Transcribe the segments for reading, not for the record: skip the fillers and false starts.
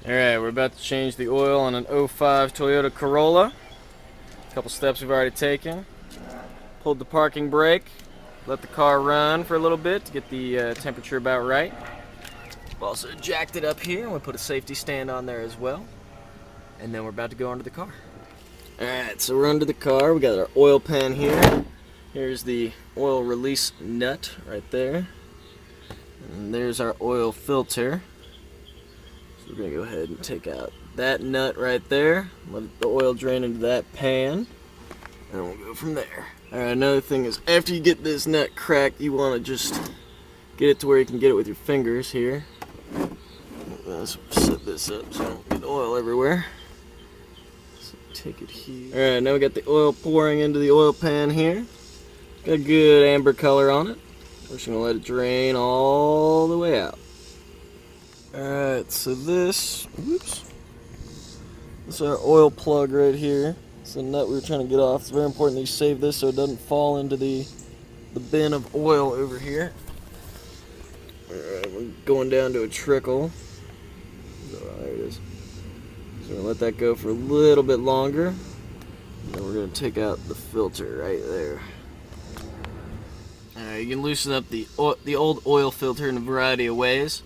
Alright, we're about to change the oil on an '05 Toyota Corolla. A couple steps we've already taken. Pulled the parking brake, let the car run for a little bit to get the temperature about right. We've also jacked it up here and we put a safety stand on there as well. And then we're about to go under the car. Alright, so we're under the car. We got our oil pan here. Here's the oil release nut right there. And there's our oil filter. So we're going to go ahead and take out that nut right there. Let the oil drain into that pan. And we'll go from there. Alright, another thing is after you get this nut cracked, you want to just get it to where you can get it with your fingers here. Let's set this up so I don't get oil everywhere. So take it here. Alright, now we got the oil pouring into the oil pan here. Got a good amber color on it. We're just going to let it drain all the way out. Alright, so this is our oil plug right here. It's the nut we were trying to get off. It's very important that you save this so it doesn't fall into the bin of oil over here. Alright, we're going down to a trickle. Oh, there it is. So we're going to let that go for a little bit longer. And then we're going to take out the filter right there. Alright, you can loosen up the old oil filter in a variety of ways.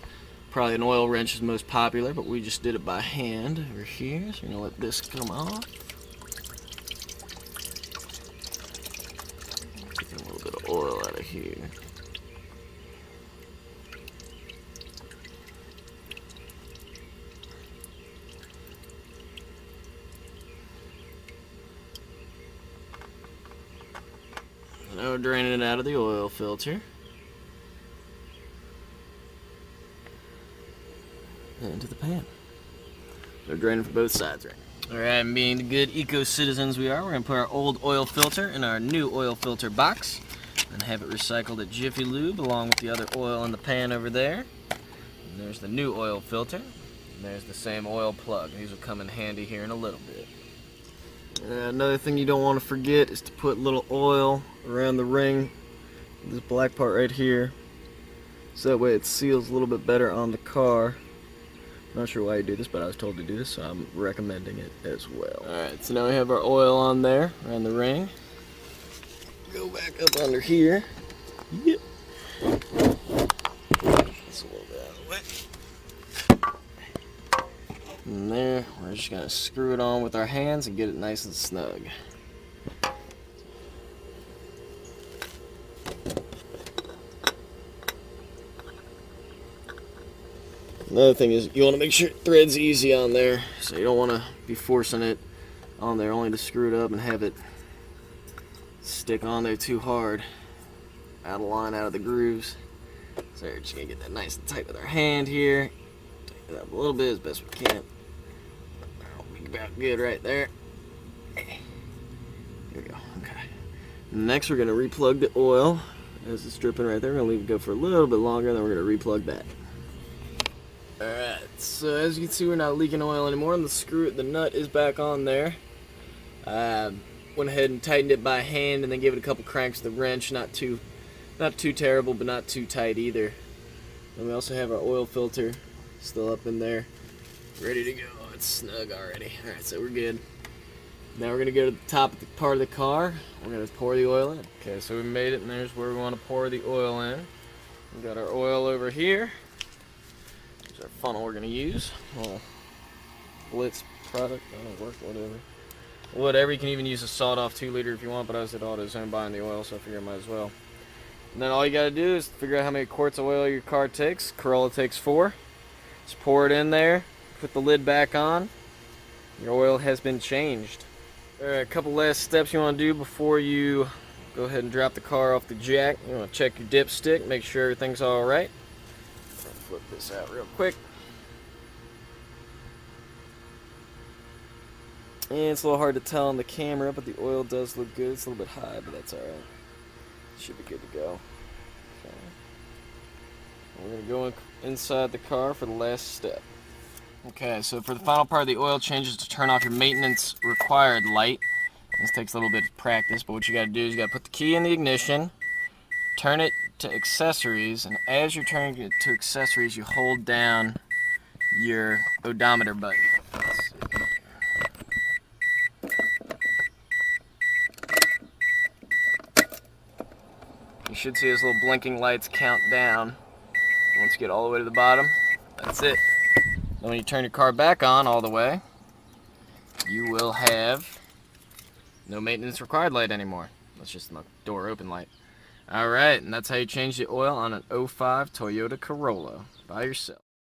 Probably an oil wrench is most popular, but we just did it by hand over here. So we're going to let this come off. Take a little bit of oil out of here. Now we're draining it out of the oil filter. Into the pan. So we're draining from both sides right now. Alright, being the good eco-citizens we are, we're going to put our old oil filter in our new oil filter box and have it recycled at Jiffy Lube along with the other oil in the pan over there. And there's the new oil filter. And there's the same oil plug. These will come in handy here in a little bit. Another thing you don't want to forget is to put a little oil around the ring, this black part right here, so that way it seals a little bit better on the car. Not sure why you do this, but I was told to do this, so I'm recommending it as well. Alright, so now we have our oil on there, around the ring. Go back up under here. Yep. That's a little bit out of the way. And there, we're just going to screw it on with our hands and get it nice and snug. Another thing is you want to make sure it threads easy on there, so you don't want to be forcing it on there only to screw it up and have it stick on there too hard, out of line, out of the grooves. So we're just going to get that nice and tight with our hand here. Tighten it up a little bit as best we can. That'll be about good right there. There we go. Okay. Next we're going to replug the oil as it's dripping right there. We're going to leave it go for a little bit longer, and then we're going to replug that. Alright, so as you can see, we're not leaking oil anymore, and the nut is back on there. Went ahead and tightened it by hand, and then gave it a couple cranks with the wrench. Not too terrible, but not too tight either. And we also have our oil filter still up in there, ready to go. It's snug already. Alright, so we're good. Now we're gonna go to the top of the part of the car. We're gonna pour the oil in. Okay, so we made it, and there's where we want to pour the oil in. We got our oil over here. Our funnel we're going to use. Little Blitz product, that'll work, whatever. You can even use a sawed off 2-liter if you want, but I was at AutoZone buying the oil, so I figure I might as well. And then all you got to do is figure out how many quarts of oil your car takes. Corolla takes 4. Just pour it in there, put the lid back on. Your oil has been changed. Alright, a couple last steps you want to do before you go ahead and drop the car off the jack. You want to check your dipstick, make sure everything's alright. Flip this out real quick. And it's a little hard to tell on the camera, but the oil does look good. It's a little bit high, but that's alright. Should be good to go. Okay. We're going to go inside the car for the last step. Okay, so for the final part of the oil changes, to turn off your maintenance required light. This takes a little bit of practice, but what you got to do is you got to put the key in the ignition, turn it to accessories, and as you're turning it to accessories, you hold down your odometer button. You should see those little blinking lights count down. Once you get all the way to the bottom, that's it. Then when you turn your car back on all the way, you will have no maintenance required light anymore. That's just my door open light. Alright, and that's how you change the oil on an 05 Toyota Corolla by yourself.